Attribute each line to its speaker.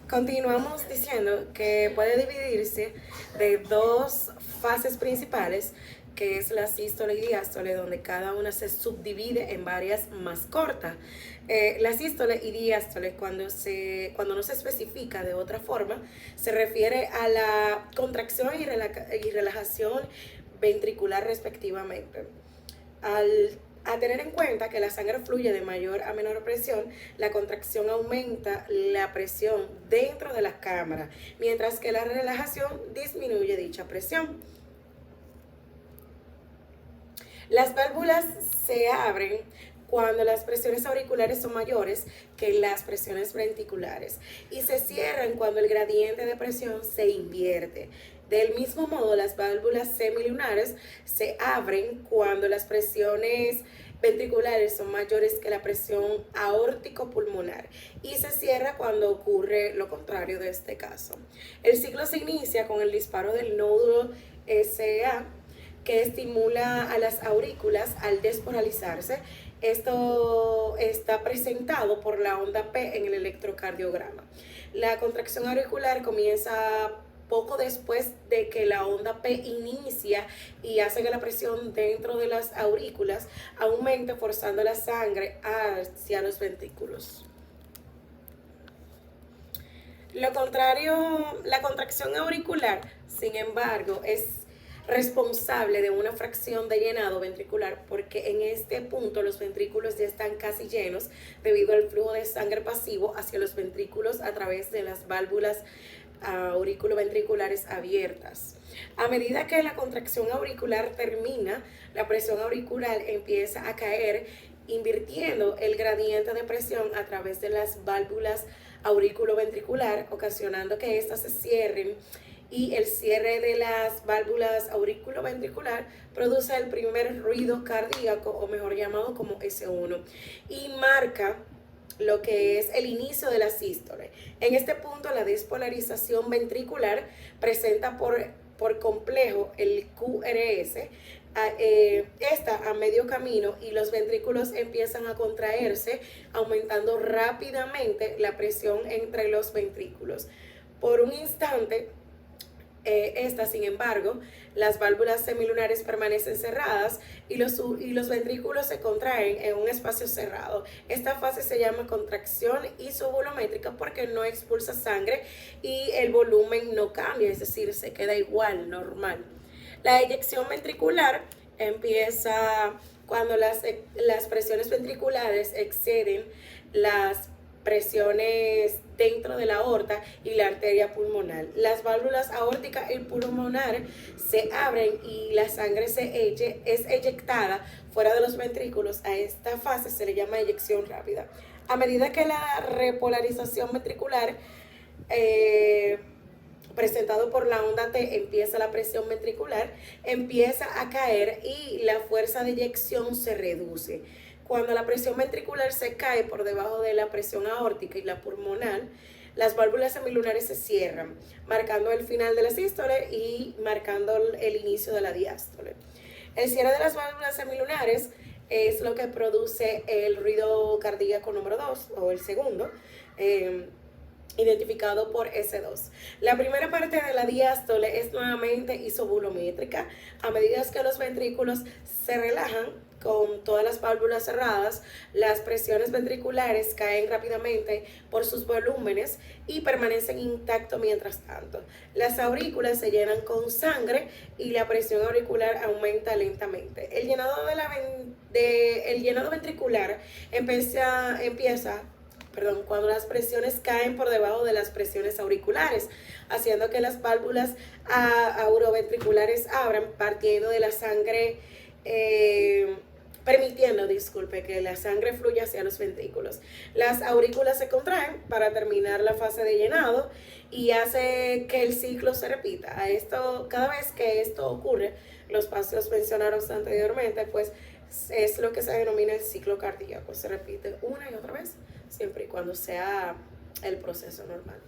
Speaker 1: Continuamos diciendo que puede dividirse de dos fases principales, que es la sístole y diástole, donde cada una se subdivide en varias más cortas. La sístole y diástole, cuando no se especifica de otra forma, se refiere a la contracción y relajación ventricular respectivamente. A tener en cuenta que la sangre fluye de mayor a menor presión, la contracción aumenta la presión dentro de la cámara, mientras que la relajación disminuye dicha presión. Las válvulas se abren cuando las presiones auriculares son mayores que las presiones ventriculares y se cierran cuando el gradiente de presión se invierte. Del mismo modo, las válvulas semilunares se abren cuando las presiones ventriculares son mayores que la presión aórtico-pulmonar y se cierra cuando ocurre lo contrario de este caso. El ciclo se inicia con el disparo del nódulo SA, que estimula a las aurículas al despolarizarse. Esto está presentado por la onda P en el electrocardiograma. La contracción auricular comienza poco después de que la onda P inicia y hace que la presión dentro de las aurículas aumente, forzando la sangre hacia los ventrículos. Lo contrario, la contracción auricular, sin embargo, es responsable de una fracción de llenado ventricular, porque en este punto los ventrículos ya están casi llenos debido al flujo de sangre pasivo hacia los ventrículos a través de las válvulas auriculoventriculares abiertas. A medida que la contracción auricular termina, la presión auricular empieza a caer, invirtiendo el gradiente de presión a través de las válvulas auriculoventricular, ocasionando que éstas se cierren, y el cierre de las válvulas auriculoventricular produce el primer ruido cardíaco, o mejor llamado como S1, y marca lo que es el inicio de la sístole. En este punto, la despolarización ventricular presenta por complejo el QRS, está a medio camino y los ventrículos empiezan a contraerse, aumentando rápidamente la presión entre los ventrículos. Por un instante, sin embargo, las válvulas semilunares permanecen cerradas y los ventrículos se contraen en un espacio cerrado. Esta fase se llama contracción isovolumétrica porque no expulsa sangre y el volumen no cambia, es decir, se queda igual, normal. La eyección ventricular empieza cuando las presiones ventriculares exceden las presiones dentro de la aorta y la arteria pulmonar. Las válvulas aórtica y pulmonar se abren y la sangre es eyectada fuera de los ventrículos. A esta fase se le llama eyección rápida. A medida que la repolarización ventricular presentado por la onda T empieza, la presión ventricular empieza a caer y la fuerza de eyección se reduce. Cuando la presión ventricular se cae por debajo de la presión aórtica y la pulmonar, las válvulas semilunares se cierran, marcando el final de la sístole y marcando el inicio de la diástole. El cierre de las válvulas semilunares es lo que produce el ruido cardíaco número 2 o el segundo, identificado por S2. La primera parte de la diástole es nuevamente isovolumétrica. A medida que los ventrículos se relajan, con todas las válvulas cerradas, las presiones ventriculares caen rápidamente por sus volúmenes y permanecen intactos mientras tanto. Las aurículas se llenan con sangre y la presión auricular aumenta lentamente. El llenado ventricular empieza cuando las presiones caen por debajo de las presiones auriculares, haciendo que las válvulas auroventriculares abran, partiendo de la sangre, permitiendo que la sangre fluya hacia los ventrículos. Las aurículas se contraen para terminar la fase de llenado y hace que el ciclo se repita. Cada vez que esto ocurre, los pasos mencionados anteriormente, pues es lo que se denomina el ciclo cardíaco. Se repite una y otra vez, siempre y cuando sea el proceso normal.